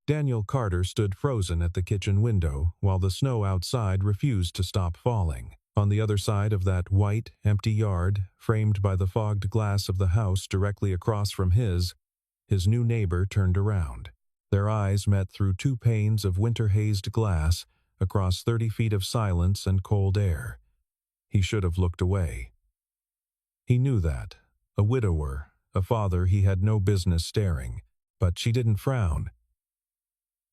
Daniel Carter stood frozen at the kitchen window while the snow outside refused to stop falling. On the other side of that white, empty yard, framed by the fogged glass of the house directly across from his new neighbor turned around. Their eyes met through 2 panes of winter-hazed glass across 30 feet of silence and cold air. He should have looked away. He knew that. A widower, a father he had no business staring. But she didn't frown.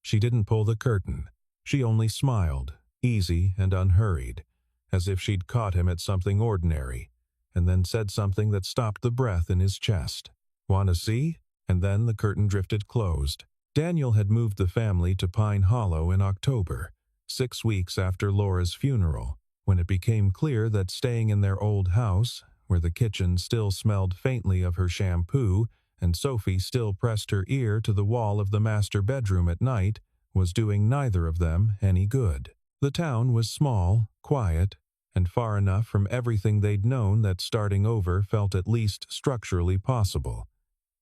She didn't pull the curtain. She only smiled, easy and unhurried, as if she'd caught him at something ordinary, and then said something that stopped the breath in his chest. "Want to see?" And then the curtain drifted closed. Daniel had moved the family to Pine Hollow in October, 6 weeks after Laura's funeral, when it became clear that staying in their old house, where the kitchen still smelled faintly of her shampoo, and Sophie still pressed her ear to the wall of the master bedroom at night, was doing neither of them any good. The town was small, quiet, and far enough from everything they'd known that starting over felt at least structurally possible,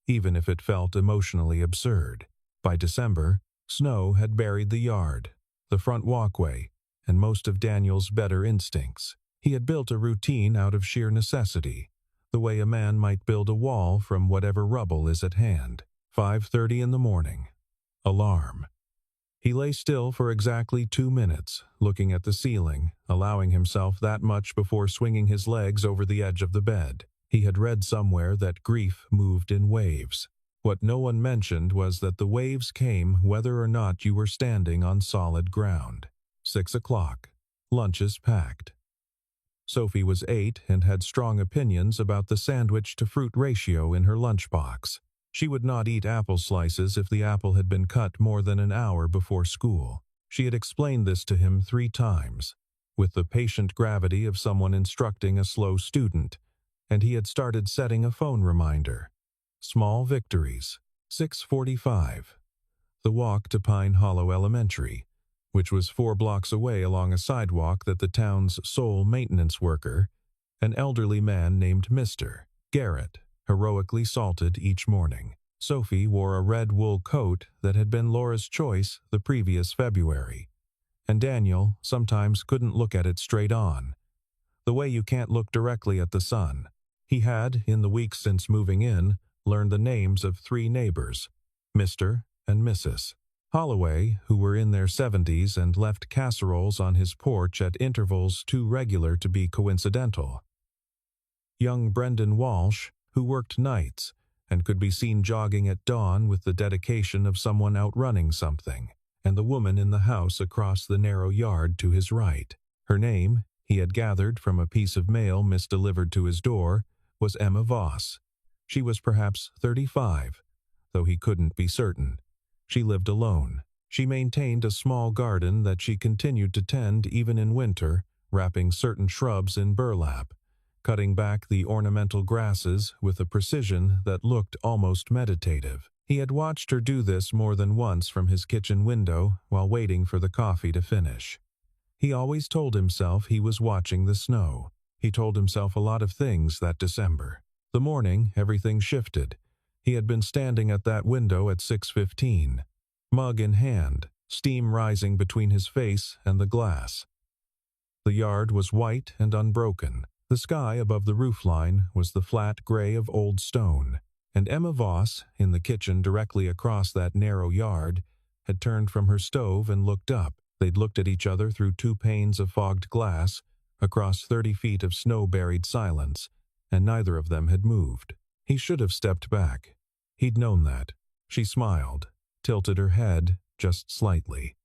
even if it felt emotionally absurd. By December, snow had buried the yard, the front walkway, and most of Daniel's better instincts. He had built a routine out of sheer necessity, the way a man might build a wall from whatever rubble is at hand. 5:30 in the morning. Alarm. He lay still for exactly 2 minutes, looking at the ceiling, allowing himself that much before swinging his legs over the edge of the bed. He had read somewhere that grief moved in waves. What no one mentioned was that the waves came whether or not you were standing on solid ground. 6 o'clock. Lunches packed. Sophie was 8 and had strong opinions about the sandwich-to-fruit ratio in her lunchbox. She would not eat apple slices if the apple had been cut more than an hour before school. She had explained this to him 3 times, with the patient gravity of someone instructing a slow student, and he had started setting a phone reminder. Small victories. 6:45. The walk to Pine Hollow Elementary, which was 4 blocks away along a sidewalk that the town's sole maintenance worker, an elderly man named Mr. Garrett, heroically salted each morning. Sophie wore a red wool coat that had been Laura's choice the previous February, and Daniel sometimes couldn't look at it straight on, the way you can't look directly at the sun. He had, in the weeks since moving in, learned the names of 3 neighbors, Mr. and Mrs. Holloway, who were in their 70s and left casseroles on his porch at intervals too regular to be coincidental. Young Brendan Walsh, who worked nights and could be seen jogging at dawn with the dedication of someone outrunning something, and the woman in the house across the narrow yard to his right. Her name, he had gathered from a piece of mail misdelivered to his door, was Emma Voss. She was perhaps 35, though he couldn't be certain. She lived alone. She maintained a small garden that she continued to tend even in winter, wrapping certain shrubs in burlap, cutting back the ornamental grasses with a precision that looked almost meditative. He had watched her do this more than once from his kitchen window while waiting for the coffee to finish. He always told himself he was watching the snow. He told himself a lot of things that December. The morning, everything shifted. He had been standing at that window at 6:15, mug in hand, steam rising between his face and the glass. The yard was white and unbroken. The sky above the roofline was the flat gray of old stone, and Emma Voss, in the kitchen directly across that narrow yard, had turned from her stove and looked up. They'd looked at each other through 2 panes of fogged glass, across 30 feet of snow-buried silence, and neither of them had moved. He should have stepped back. He'd known that. She smiled, tilted her head just slightly.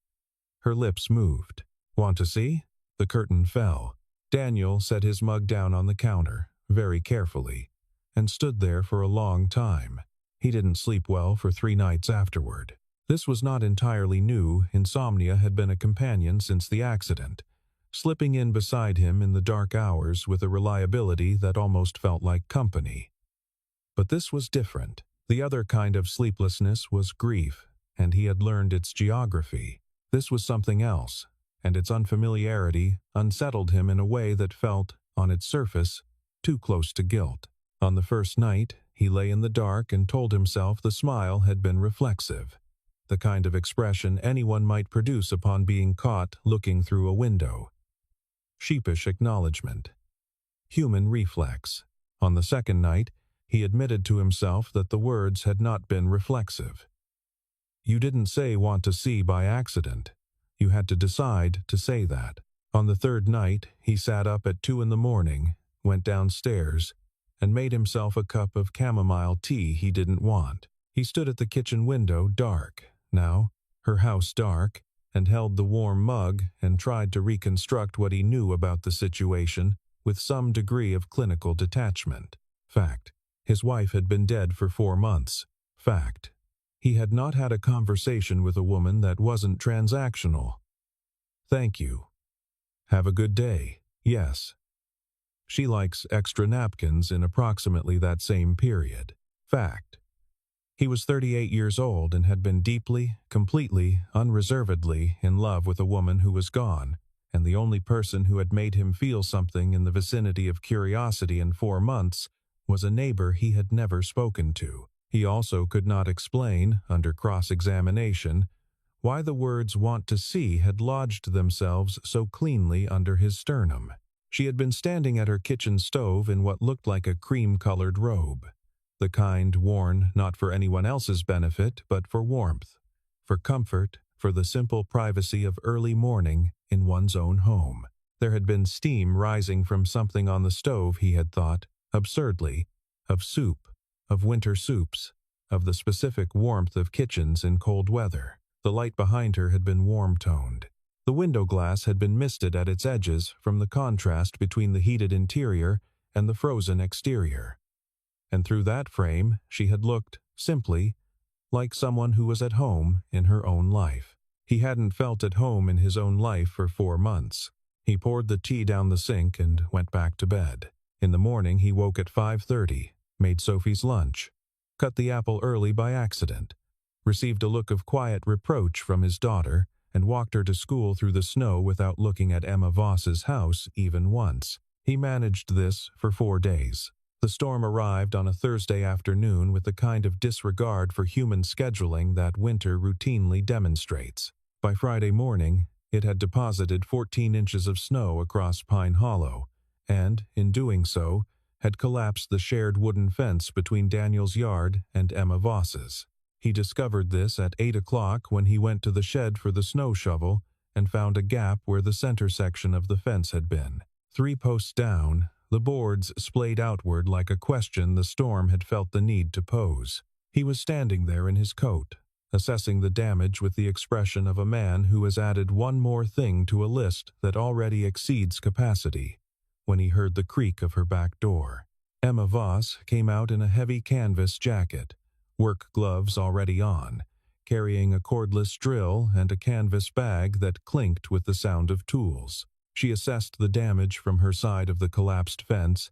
Her lips moved. "Want to see?" The curtain fell. Daniel set his mug down on the counter, very carefully, and stood there for a long time. He didn't sleep well for 3 nights afterward. This was not entirely new. Insomnia had been a companion since the accident, slipping in beside him in the dark hours with a reliability that almost felt like company. But this was different. The other kind of sleeplessness was grief, and he had learned its geography. This was something else, and its unfamiliarity unsettled him in a way that felt, on its surface, too close to guilt. On the first night, he lay in the dark and told himself the smile had been reflexive. the kind of expression anyone might produce upon being caught looking through a window. Sheepish acknowledgement. Human reflex. On the second night, he admitted to himself that the words had not been reflexive. You didn't say want to see by accident. You had to decide to say that. On the third night, he sat up at 2 a.m, went downstairs, and made himself a cup of chamomile tea he didn't want. He stood at the kitchen window, dark, now, her house dark, and held the warm mug and tried to reconstruct what he knew about the situation with some degree of clinical detachment. Fact. His wife had been dead for 4 months. Fact. He had not had a conversation with a woman that wasn't transactional. Thank you. Have a good day. Yes. She likes extra napkins in approximately that same period. Fact. He was 38 years old and had been deeply, completely, unreservedly in love with a woman who was gone, and the only person who had made him feel something in the vicinity of curiosity in 4 months was a neighbor he had never spoken to. He also could not explain, under cross-examination, why the words "want to see" had lodged themselves so cleanly under his sternum. She had been standing at her kitchen stove in what looked like a cream-colored robe, the kind worn not for anyone else's benefit but for warmth, for comfort, for the simple privacy of early morning in one's own home. There had been steam rising from something on the stove, he had thought, absurdly, of soup, of winter soups, of the specific warmth of kitchens in cold weather. The light behind her had been warm-toned. The window glass had been misted at its edges from the contrast between the heated interior and the frozen exterior. And through that frame she had looked, simply, like someone who was at home in her own life. He hadn't felt at home in his own life for 4 months. He poured the tea down the sink and went back to bed. In the morning he woke at 5:30, made Sophie's lunch, cut the apple early by accident, received a look of quiet reproach from his daughter, and walked her to school through the snow without looking at Emma Voss's house even once. He managed this for 4 days. The storm arrived on a Thursday afternoon with the kind of disregard for human scheduling that winter routinely demonstrates. By Friday morning, it had deposited 14 inches of snow across Pine Hollow, and, in doing so, had collapsed the shared wooden fence between Daniel's yard and Emma Voss's. He discovered this at 8 o'clock when he went to the shed for the snow shovel and found a gap where the center section of the fence had been. 3 posts down, the boards splayed outward like a question the storm had felt the need to pose. He was standing there in his coat, assessing the damage with the expression of a man who has added one more thing to a list that already exceeds capacity, when he heard the creak of her back door. Emma Voss came out in a heavy canvas jacket, work gloves already on, carrying a cordless drill and a canvas bag that clinked with the sound of tools. She assessed the damage from her side of the collapsed fence,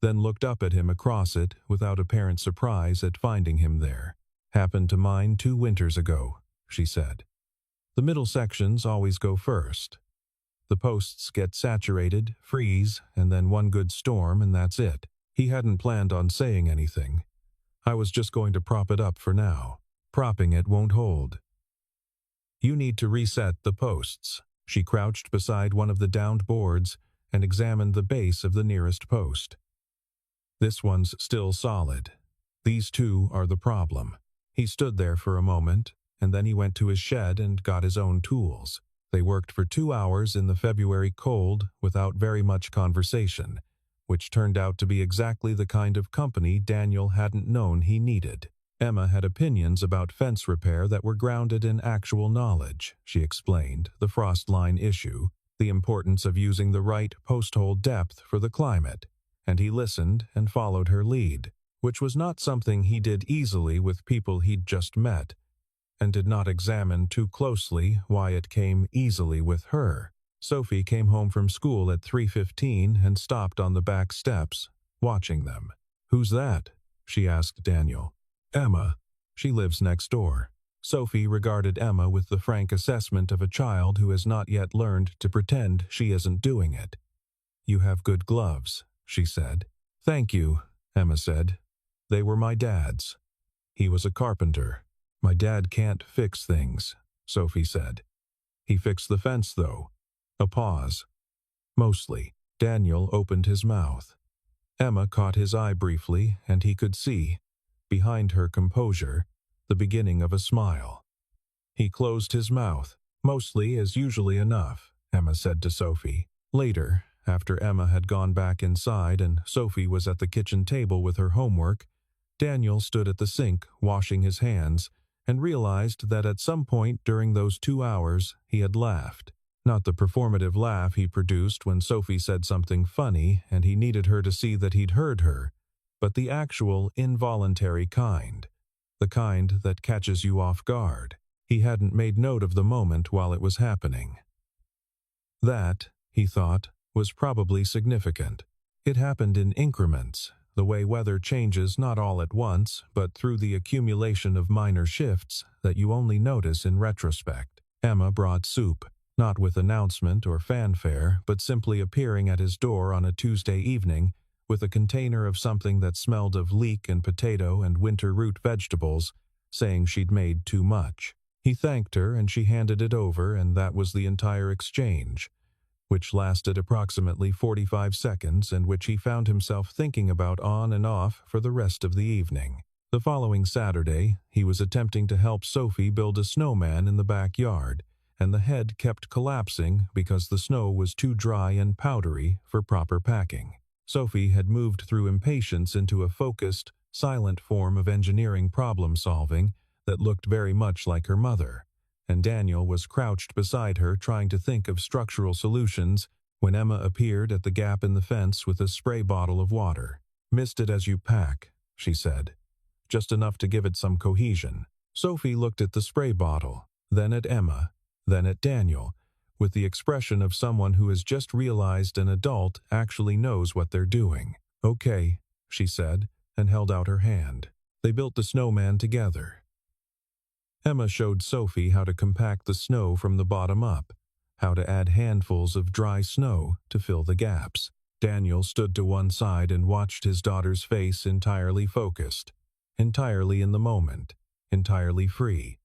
then looked up at him across it without apparent surprise at finding him there. "Happened to mine 2 winters ago," she said. "The middle sections always go first. The posts get saturated, freeze, and then one good storm and that's it." He hadn't planned on saying anything. "I was just going to prop it up for now. Propping it won't hold. You need to reset the posts." She crouched beside one of the downed boards and examined the base of the nearest post. "This one's still solid. These 2 are the problem." He stood there for a moment, and then he went to his shed and got his own tools. They worked for 2 hours in the February cold without very much conversation, which turned out to be exactly the kind of company Daniel hadn't known he needed. Emma had opinions about fence repair that were grounded in actual knowledge. She explained the frost line issue, the importance of using the right post-hole depth for the climate, and he listened and followed her lead, which was not something he did easily with people he'd just met, and did not examine too closely why it came easily with her. Sophie came home from school at 3:15 and stopped on the back steps, watching them. "Who's that?" she asked Daniel. "Emma. She lives next door." Sophie regarded Emma with the frank assessment of a child who has not yet learned to pretend she isn't doing it. "You have good gloves," she said. "Thank you," Emma said. "They were my dad's. He was a carpenter." "My dad can't fix things," Sophie said. "He fixed the fence, though." A pause. "Mostly." Daniel opened his mouth. Emma caught his eye briefly, and he could see, behind her composure, the beginning of a smile. "He closed his mouth. Mostly is usually enough," Emma said to Sophie. Later, after Emma had gone back inside and Sophie was at the kitchen table with her homework, Daniel stood at the sink washing his hands and realized that at some point during those 2 hours he had laughed. Not the performative laugh he produced when Sophie said something funny and he needed her to see that he'd heard her, but the actual involuntary kind, the kind that catches you off guard. He hadn't made note of the moment while it was happening. That, he thought, was probably significant. It happened in increments, the way weather changes not all at once, but through the accumulation of minor shifts that you only notice in retrospect. Emma brought soup, not with announcement or fanfare, but simply appearing at his door on a Tuesday evening with a container of something that smelled of leek and potato and winter root vegetables, saying she'd made too much. He thanked her and she handed it over, and that was the entire exchange, which lasted approximately 45 seconds and which he found himself thinking about on and off for the rest of the evening. The following Saturday, he was attempting to help Sophie build a snowman in the backyard, and the head kept collapsing because the snow was too dry and powdery for proper packing. Sophie had moved through impatience into a focused, silent form of engineering problem-solving that looked very much like her mother, and Daniel was crouched beside her trying to think of structural solutions when Emma appeared at the gap in the fence with a spray bottle of water. "Mist it as you pack," she said. "Just enough to give it some cohesion." Sophie looked at the spray bottle, then at Emma, then at Daniel, with the expression of someone who has just realized an adult actually knows what they're doing. "Okay," she said, and held out her hand. They built the snowman together. Emma showed Sophie how to compact the snow from the bottom up, how to add handfuls of dry snow to fill the gaps. Daniel stood to one side and watched his daughter's face entirely focused, entirely in the moment, entirely free.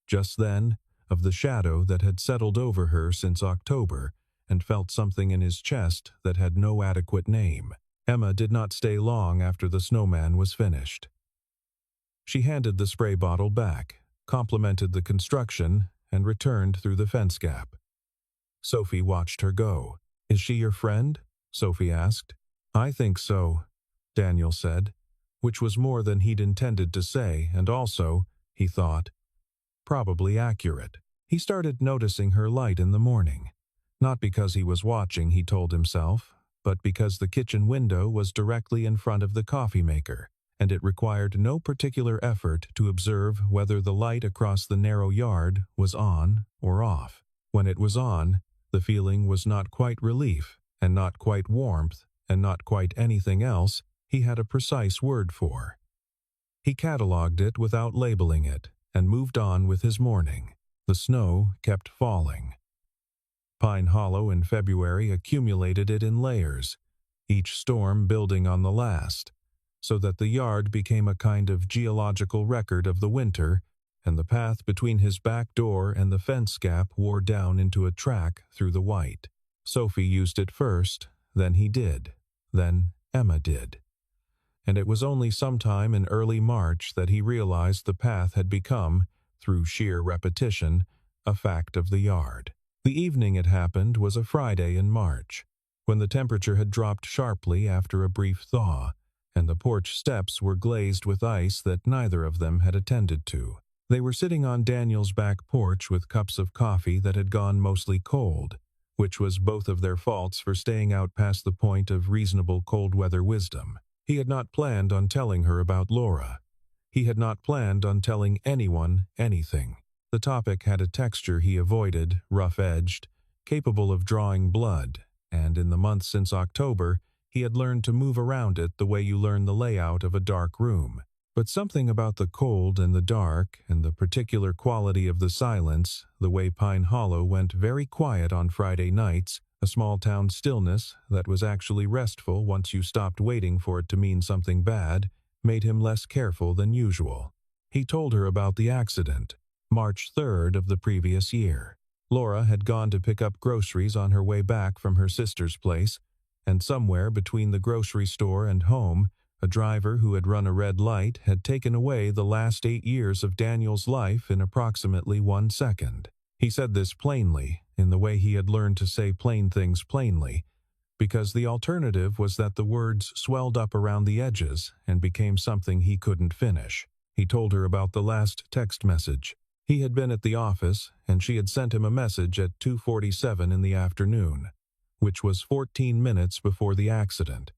Just then, of the shadow that had settled over her since October, and felt something in his chest that had no adequate name. Emma did not stay long after the snowman was finished. She handed the spray bottle back, complimented the construction, and returned through the fence gap. Sophie watched her go. "Is she your friend?" Sophie asked. "I think so," Daniel said, which was more than he'd intended to say, and also, he thought, probably accurate. He started noticing her light in the morning. Not because he was watching, he told himself, but because the kitchen window was directly in front of the coffee maker, and it required no particular effort to observe whether the light across the narrow yard was on or off. When it was on, the feeling was not quite relief, and not quite warmth, and not quite anything else he had a precise word for. He catalogued it without labeling it, and moved on with his morning. The snow kept falling. Pine Hollow in February accumulated it in layers, each storm building on the last, so that the yard became a kind of geological record of the winter, and the path between his back door and the fence gap wore down into a track through the white. Sophie used it first, then he did, then Emma did. And it was only sometime in early March that he realized the path had become, through sheer repetition, a fact of the yard. The evening it happened was a Friday in March, when the temperature had dropped sharply after a brief thaw, and the porch steps were glazed with ice that neither of them had attended to. They were sitting on Daniel's back porch with cups of coffee that had gone mostly cold, which was both of their faults for staying out past the point of reasonable cold-weather wisdom. He had not planned on telling her about Laura. He had not planned on telling anyone anything. The topic had a texture he avoided, rough-edged, capable of drawing blood, and in the months since October, he had learned to move around it the way you learn the layout of a dark room. But something about the cold and the dark, and the particular quality of the silence, the way Pine Hollow went very quiet on Friday nights, a small-town stillness that was actually restful once you stopped waiting for it to mean something bad, made him less careful than usual. He told her about the accident, March 3rd of the previous year. Laura had gone to pick up groceries on her way back from her sister's place, and somewhere between the grocery store and home, a driver who had run a red light had taken away the last 8 years of Daniel's life in approximately 1 second. He said this plainly, in the way he had learned to say plain things plainly, because the alternative was that the words swelled up around the edges and became something he couldn't finish. He told her about the last text message. He had been at the office, and she had sent him a message at 2:47 in the afternoon, which was 14 minutes before the accident,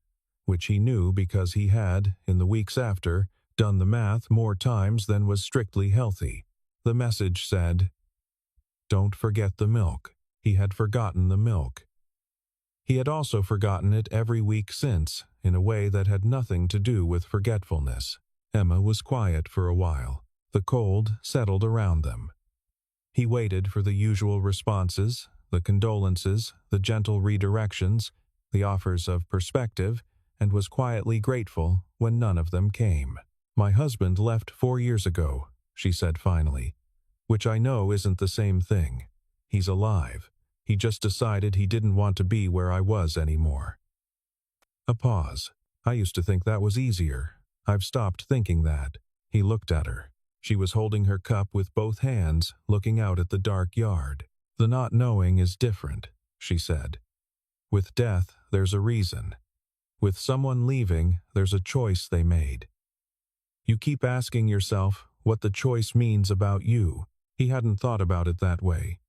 which he knew because he had, in the weeks after, done the math more times than was strictly healthy. The message said, "Don't forget the milk." He had forgotten the milk. He had also forgotten it every week since, in a way that had nothing to do with forgetfulness. Emma was quiet for a while. The cold settled around them. He waited for the usual responses, the condolences, the gentle redirections, the offers of perspective, and was quietly grateful when none of them came. "My husband left 4 years ago," she said finally, "which I know isn't the same thing. He's alive. He just decided he didn't want to be where I was anymore." A pause. "I used to think that was easier. I've stopped thinking that." He looked at her. She was holding her cup with both hands, looking out at the dark yard. "The not knowing is different," she said. "With death, there's a reason. With someone leaving, there's a choice they made. You keep asking yourself what the choice means about you." He hadn't thought about it that way.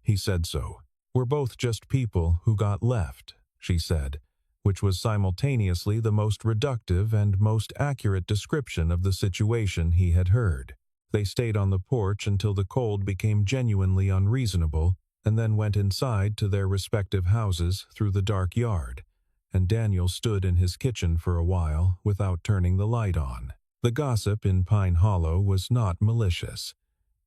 He said so. "We're both just people who got left," she said, which was simultaneously the most reductive and most accurate description of the situation he had heard. They stayed on the porch until the cold became genuinely unreasonable, and then went inside to their respective houses through the dark yard, and Daniel stood in his kitchen for a while without turning the light on. The gossip in Pine Hollow was not malicious.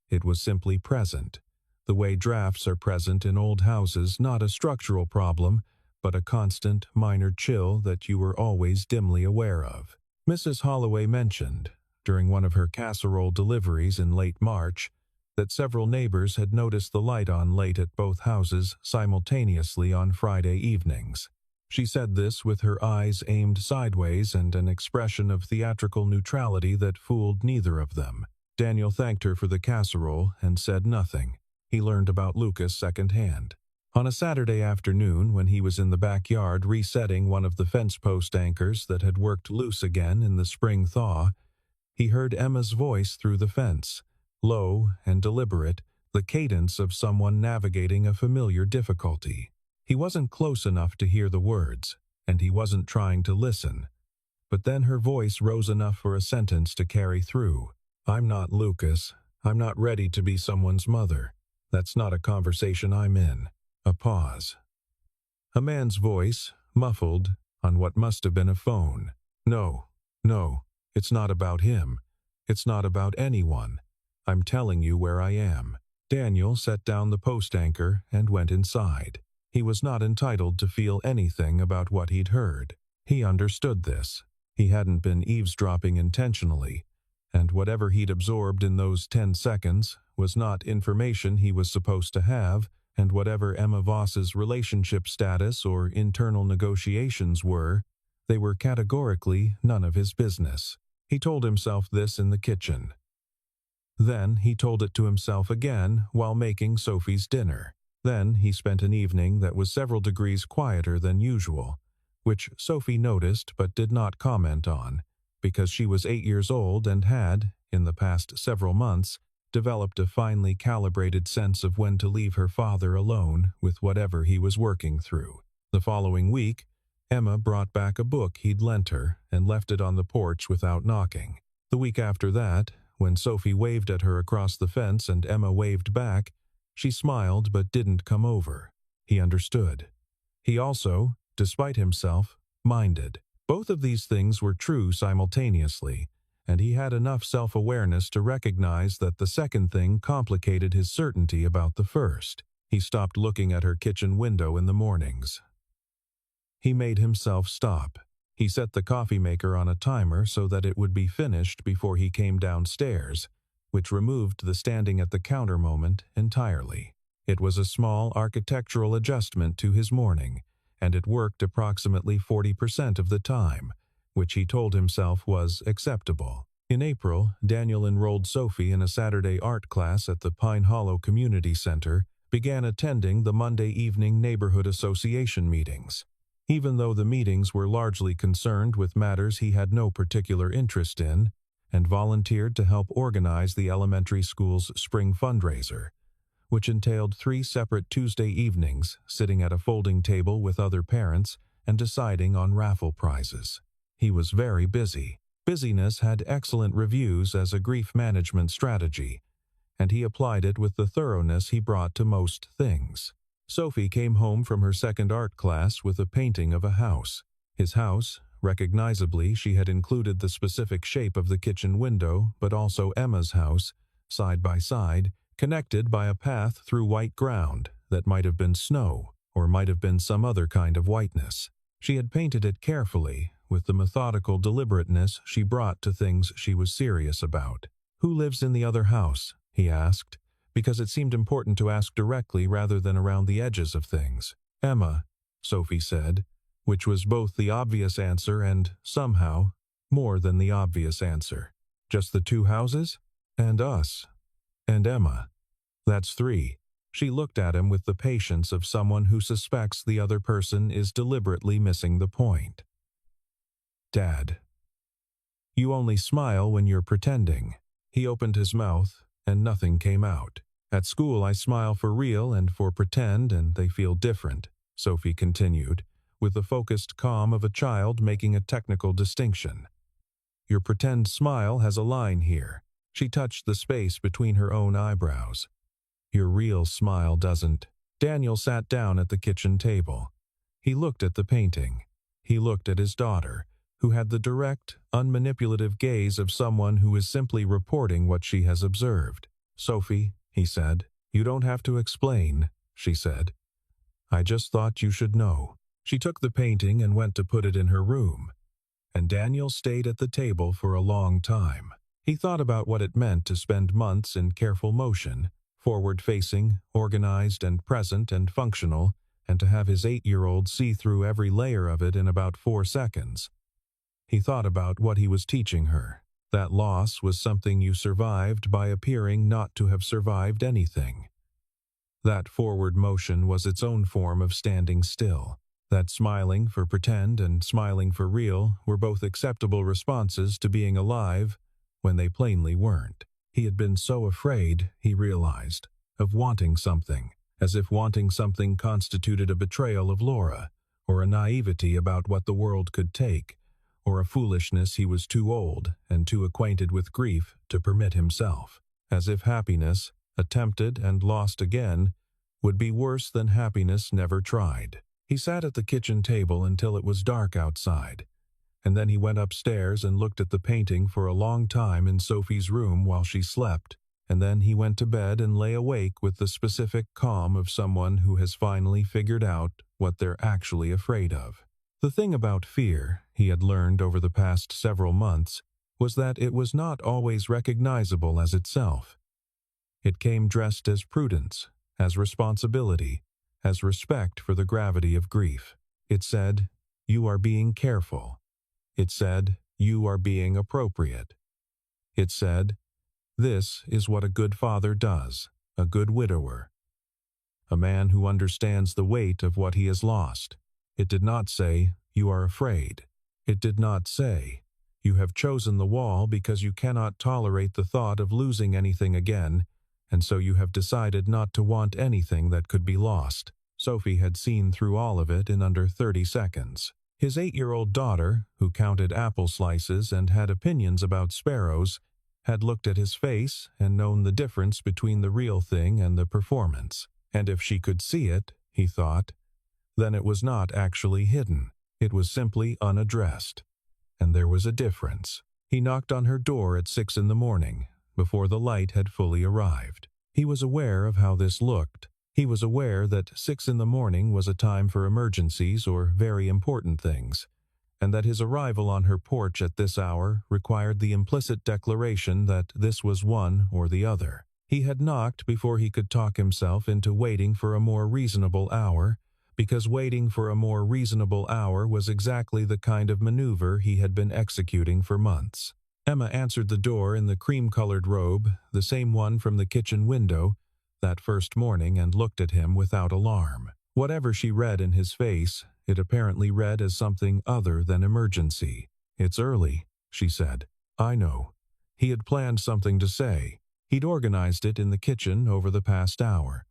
It was simply present, the way drafts are present in old houses, not a structural problem, but a constant, minor chill that you were always dimly aware of. Mrs. Holloway mentioned, during one of her casserole deliveries in late March, that several neighbors had noticed the light on late at both houses simultaneously on Friday evenings. She said this with her eyes aimed sideways and an expression of theatrical neutrality that fooled neither of them. Daniel thanked her for the casserole and said nothing. He learned about Lucas secondhand. On a Saturday afternoon, when he was in the backyard resetting one of the fence post anchors that had worked loose again in the spring thaw, he heard Emma's voice through the fence, low and deliberate, the cadence of someone navigating a familiar difficulty. He wasn't close enough to hear the words, and he wasn't trying to listen. But then her voice rose enough for a sentence to carry through. "I'm not Lucas. I'm not ready to be someone's mother. That's not a conversation I'm in." A pause. A man's voice, muffled, on what must have been a phone. No, it's not about him. It's not about anyone. I'm telling you where I am." Daniel set down the post anchor and went inside. He was not entitled to feel anything about what he'd heard. He understood this. He hadn't been eavesdropping intentionally, and whatever he'd absorbed in those 10 seconds was not information he was supposed to have, and whatever Emma Voss's relationship status or internal negotiations were, they were categorically none of his business. He told himself this in the kitchen. Then he told it to himself again while making Sophie's dinner. Then he spent an evening that was several degrees quieter than usual, which Sophie noticed but did not comment on, because she was 8 years old and had, in the past several months, developed a finely calibrated sense of when to leave her father alone with whatever he was working through. The following week, Emma brought back a book he'd lent her and left it on the porch without knocking. The week after that, when Sophie waved at her across the fence and Emma waved back, she smiled but didn't come over. He understood. He also, despite himself, minded. Both of these things were true simultaneously, and he had enough self-awareness to recognize that the second thing complicated his certainty about the first. He stopped looking at her kitchen window in the mornings. He made himself stop. He set the coffee maker on a timer so that it would be finished before he came downstairs, which removed the standing at the counter moment entirely. It was a small architectural adjustment to his morning, and it worked approximately 40% of the time, which he told himself was acceptable. In April, Daniel enrolled Sophie in a Saturday art class at the Pine Hollow Community Center, began attending the Monday evening neighborhood association meetings. Even though the meetings were largely concerned with matters he had no particular interest in, and volunteered to help organize the elementary school's spring fundraiser, which entailed 3 separate Tuesday evenings sitting at a folding table with other parents and deciding on raffle prizes. He was very busy. Busyness had excellent reviews as a grief management strategy, and he applied it with the thoroughness he brought to most things. Sophie came home from her second art class with a painting of a house. His house, recognizably she had included the specific shape of the kitchen window, but also Emma's house, side by side, connected by a path through white ground that might have been snow or might have been some other kind of whiteness. She had painted it carefully, with the methodical deliberateness she brought to things she was serious about. "Who lives in the other house?" he asked, because it seemed important to ask directly rather than around the edges of things. "Emma," Sophie said, which was both the obvious answer and, somehow, more than the obvious answer. "Just the 2 houses? And us. And Emma. That's 3. She looked at him with the patience of someone who suspects the other person is deliberately missing the point. "Dad. You only smile when you're pretending." He opened his mouth, and nothing came out. "At school I smile for real and for pretend, and they feel different," Sophie continued, with the focused calm of a child making a technical distinction. "Your pretend smile has a line here." She touched the space between her own eyebrows. "Your real smile doesn't." Daniel sat down at the kitchen table. He looked at the painting. He looked at his daughter, who had the direct, unmanipulative gaze of someone who is simply reporting what she has observed. "Sophie," he said. "You don't have to explain," she said. "I just thought you should know." She took the painting and went to put it in her room, and Daniel stayed at the table for a long time. He thought about what it meant to spend months in careful motion, forward-facing, organized and present and functional, and to have his 8-year-old see through every layer of it in about 4 seconds. He thought about what he was teaching her. That loss was something you survived by appearing not to have survived anything. That forward motion was its own form of standing still. That smiling for pretend and smiling for real were both acceptable responses to being alive when they plainly weren't. He had been so afraid, he realized, of wanting something, as if wanting something constituted a betrayal of Laura, or a naivety about what the world could take, or a foolishness he was too old and too acquainted with grief to permit himself, as if happiness, attempted and lost again, would be worse than happiness never tried. He sat at the kitchen table until it was dark outside, and then he went upstairs and looked at the painting for a long time in Sophie's room while she slept, and then he went to bed and lay awake with the specific calm of someone who has finally figured out what they're actually afraid of. The thing about fear, he had learned over the past several months, was that it was not always recognizable as itself. It came dressed as prudence, as responsibility, as respect for the gravity of grief. It said, "You are being careful." It said, "You are being appropriate." It said, "This is what a good father does, a good widower, a man who understands the weight of what he has lost." It did not say, "You are afraid." It did not say, "You have chosen the wall because you cannot tolerate the thought of losing anything again, and so you have decided not to want anything that could be lost." Sophie had seen through all of it in under 30 seconds. His 8-year-old daughter, who counted apple slices and had opinions about sparrows, had looked at his face and known the difference between the real thing and the performance. And if she could see it, he thought, then it was not actually hidden. It was simply unaddressed. And there was a difference. He knocked on her door at 6 in the morning, before the light had fully arrived. He was aware of how this looked. He was aware that 6 in the morning was a time for emergencies or very important things, and that his arrival on her porch at this hour required the implicit declaration that this was one or the other. He had knocked before he could talk himself into waiting for a more reasonable hour, because waiting for a more reasonable hour was exactly the kind of maneuver he had been executing for months. Emma answered the door in the cream-colored robe, the same one from the kitchen window, that first morning, and looked at him without alarm. Whatever she read in his face, it apparently read as something other than emergency. "It's early," she said. "I know." He had planned something to say. He'd organized it in the kitchen over the past hour.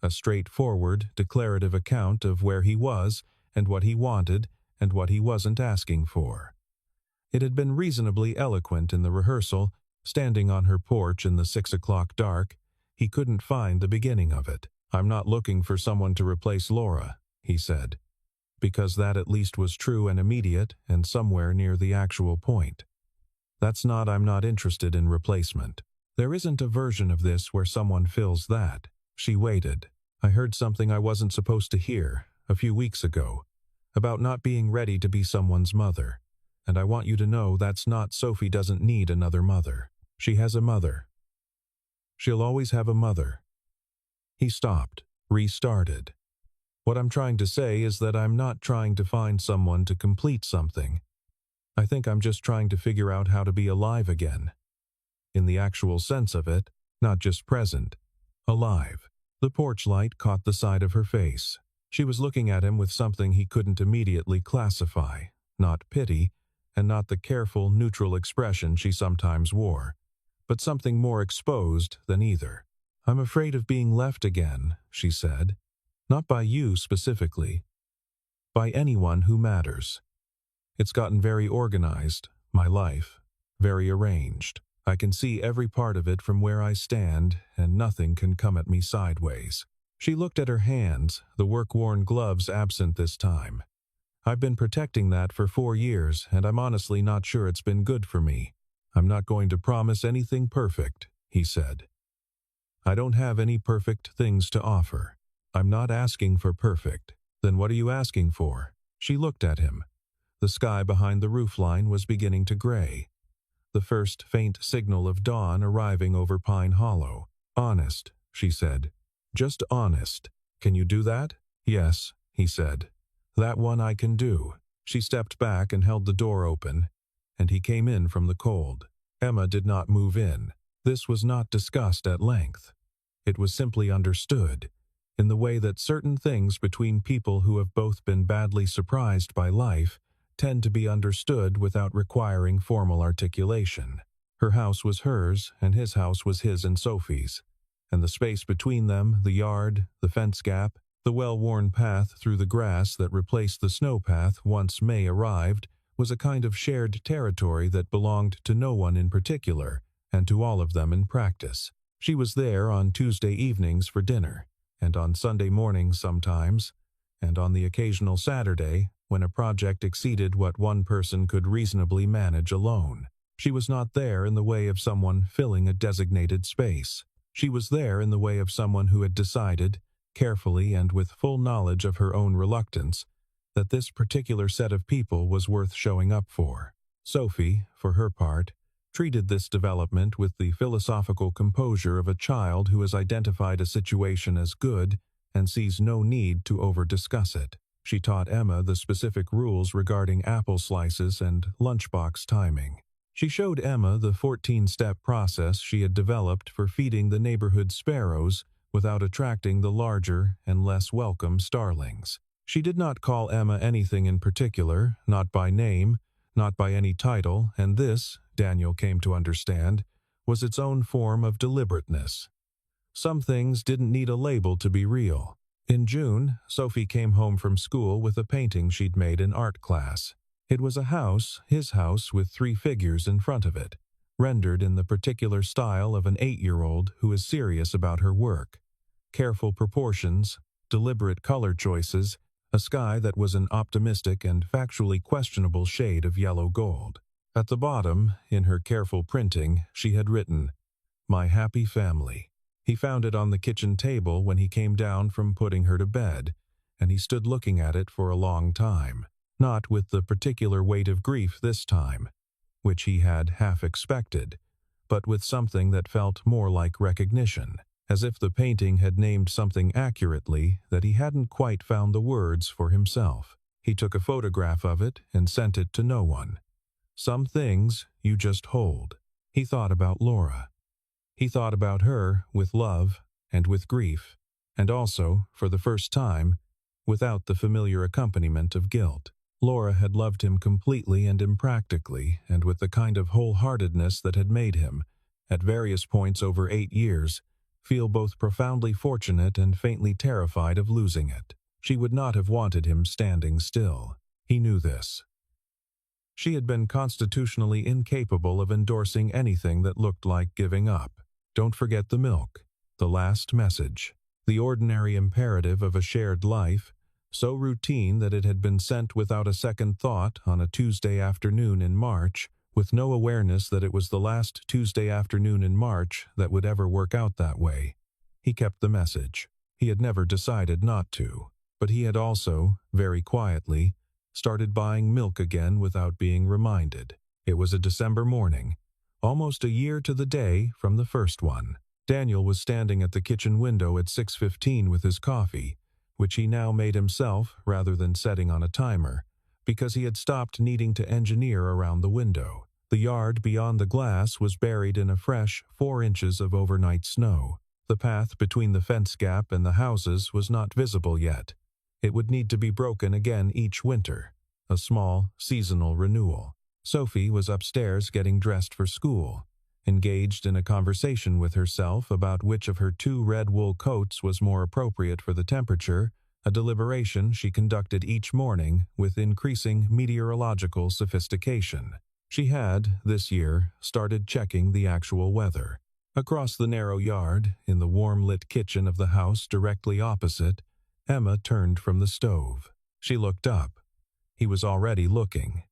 A straightforward, declarative account of where he was and what he wanted and what he wasn't asking for. It had been reasonably eloquent in the rehearsal. Standing on her porch in the 6 o'clock dark, he couldn't find the beginning of it. "I'm not looking for someone to replace Laura," he said, because that at least was true and immediate and somewhere near the actual point. I'm not interested in replacement. There isn't a version of this where someone fills that." She waited. "I heard something I wasn't supposed to hear a few weeks ago, about not being ready to be someone's mother. And I want you to know that's not Sophie doesn't need another mother. She has a mother. She'll always have a mother." He stopped, restarted. "What I'm trying to say is that I'm not trying to find someone to complete something. I think I'm just trying to figure out how to be alive again. In the actual sense of it, not just present. Alive." The porch light caught the side of her face. She was looking at him with something he couldn't immediately classify, not pity, and not the careful, neutral expression she sometimes wore, but something more exposed than either. "I'm afraid of being left again," she said. "Not by you specifically. By anyone who matters. It's gotten very organized, my life, very arranged. I can see every part of it from where I stand, and nothing can come at me sideways." She looked at her hands, the work-worn gloves absent this time. "I've been protecting that for 4 years, and I'm honestly not sure it's been good for me. I'm not going to promise anything perfect," he said. "I don't have any perfect things to offer. I'm not asking for perfect." "Then what are you asking for?" She looked at him. The sky behind the roofline was beginning to gray, the first faint signal of dawn arriving over Pine Hollow. "Honest," she said. "Just honest. Can you do that?" "Yes," he said. "That one I can do." She stepped back and held the door open, and he came in from the cold. Emma did not move in. This was not discussed at length. It was simply understood, in the way that certain things between people who have both been badly surprised by life tend to be understood without requiring formal articulation. Her house was hers, and his house was his and Sophie's, and the space between them, the yard, the fence gap, the well-worn path through the grass that replaced the snow path once May arrived, was a kind of shared territory that belonged to no one in particular, and to all of them in practice. She was there on Tuesday evenings for dinner, and on Sunday mornings sometimes, and on the occasional Saturday, when a project exceeded what one person could reasonably manage alone. She was not there in the way of someone filling a designated space. She was there in the way of someone who had decided, carefully and with full knowledge of her own reluctance, that this particular set of people was worth showing up for. Sophie, for her part, treated this development with the philosophical composure of a child who has identified a situation as good and sees no need to over-discuss it. She taught Emma the specific rules regarding apple slices and lunchbox timing. She showed Emma the 14-step process she had developed for feeding the neighborhood sparrows without attracting the larger and less welcome starlings. She did not call Emma anything in particular, not by name, not by any title, and this, Daniel came to understand, was its own form of deliberateness. Some things didn't need a label to be real. In June, Sophie came home from school with a painting she'd made in art class. It was a house, his house, with 3 figures in front of it, rendered in the particular style of an 8-year-old who is serious about her work. Careful proportions, deliberate color choices, a sky that was an optimistic and factually questionable shade of yellow gold. At the bottom, in her careful printing, she had written, "My happy family." He found it on the kitchen table when he came down from putting her to bed, and he stood looking at it for a long time. not with the particular weight of grief this time, which he had half expected, but with something that felt more like recognition, as if the painting had named something accurately that he hadn't quite found the words for himself. He took a photograph of it and sent it to no one. Some things you just hold. He thought about Laura. He thought about her with love and with grief, and also, for the first time, without the familiar accompaniment of guilt. Laura had loved him completely and impractically, and with the kind of wholeheartedness that had made him, at various points over 8 years, feel both profoundly fortunate and faintly terrified of losing it. She would not have wanted him standing still. He knew this. She had been constitutionally incapable of endorsing anything that looked like giving up. Don't forget the milk. The last message. The ordinary imperative of a shared life, so routine that it had been sent without a second thought on a Tuesday afternoon in March, with no awareness that it was the last Tuesday afternoon in March that would ever work out that way. He kept the message. He had never decided not to, but he had also, very quietly, started buying milk again without being reminded. It was a December morning, almost a year to the day from the first one. Daniel was standing at the kitchen window at 6:15 with his coffee, which he now made himself rather than setting on a timer, because he had stopped needing to engineer around the window. The yard beyond the glass was buried in a fresh 4 inches of overnight snow. The path between the fence gap and the houses was not visible yet. It would need to be broken again each winter, a small, seasonal renewal. Sophie was upstairs getting dressed for school, engaged in a conversation with herself about which of her 2 red wool coats was more appropriate for the temperature, a deliberation she conducted each morning with increasing meteorological sophistication. She had, this year, started checking the actual weather. Across the narrow yard, in the warm-lit kitchen of the house directly opposite, Emma turned from the stove. She looked up. He was already looking.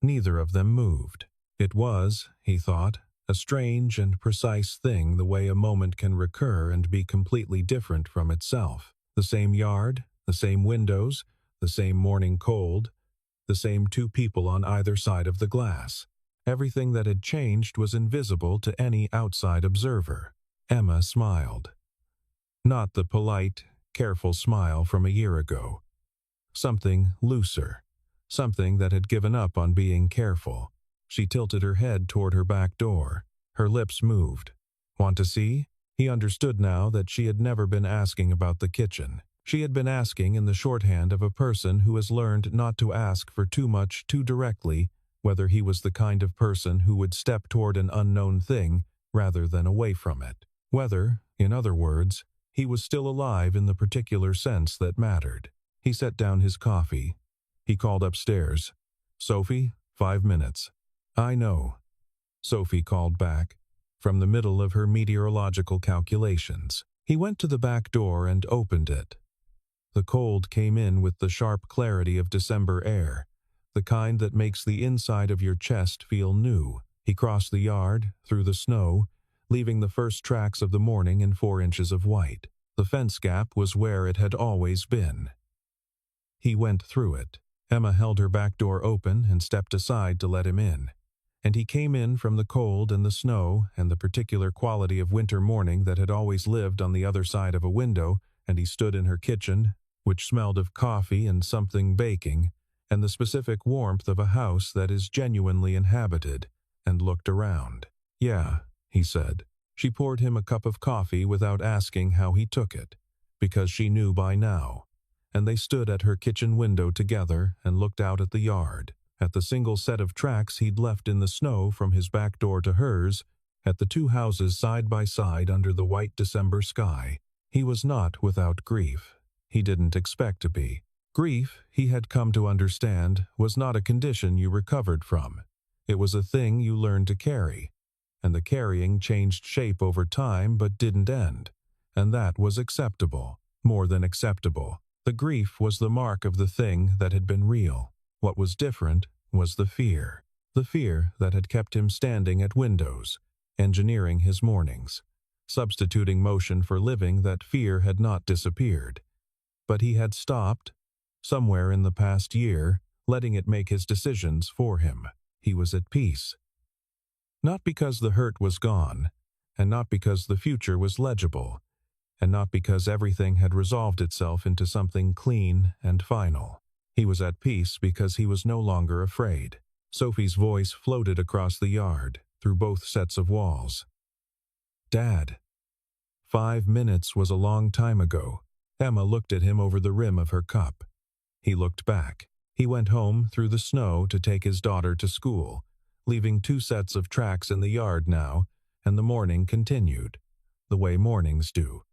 Neither of them moved. It was, he thought, a strange and precise thing the way a moment can recur and be completely different from itself. The same yard, the same windows, the same morning cold, the same 2 people on either side of the glass. Everything that had changed was invisible to any outside observer. Emma smiled. Not the polite, careful smile from a year ago. Something looser. Something that had given up on being careful. She tilted her head toward her back door. Her lips moved. Want to see? He understood now that she had never been asking about the kitchen. She had been asking in the shorthand of a person who has learned not to ask for too much too directly, whether he was the kind of person who would step toward an unknown thing rather than away from it. Whether, in other words, he was still alive in the particular sense that mattered. He set down his coffee. He called upstairs. "Sophie, 5 minutes." "I know," Sophie called back, from the middle of her meteorological calculations. He went to the back door and opened it. The cold came in with the sharp clarity of December air, the kind that makes the inside of your chest feel new. He crossed the yard, through the snow, leaving the first tracks of the morning in 4 inches of white. The fence gap was where it had always been. He went through it. Emma held her back door open and stepped aside to let him in. And he came in from the cold and the snow and the particular quality of winter morning that had always lived on the other side of a window, and he stood in her kitchen, which smelled of coffee and something baking, and the specific warmth of a house that is genuinely inhabited, and looked around. "Yeah," he said. She poured him a cup of coffee without asking how he took it, because she knew by now, and they stood at her kitchen window together and looked out at the yard, at the single set of tracks he'd left in the snow from his back door to hers, at the 2 houses side by side under the white December sky. He was not without grief. He didn't expect to be. Grief, he had come to understand, was not a condition you recovered from. It was a thing you learned to carry, and the carrying changed shape over time but didn't end, and that was acceptable, more than acceptable. The grief was the mark of the thing that had been real. What was different was the fear that had kept him standing at windows, engineering his mornings, substituting motion for living. That fear had not disappeared, but he had stopped, somewhere in the past year, letting it make his decisions for him. He was at peace. Not because the hurt was gone, and not because the future was legible, and not because everything had resolved itself into something clean and final. He was at peace because he was no longer afraid. Sophie's voice floated across the yard, through both sets of walls. "Dad." 5 minutes was a long time ago. Emma looked at him over the rim of her cup. He looked back. He went home through the snow to take his daughter to school, leaving 2 sets of tracks in the yard now, and the morning continued, the way mornings do.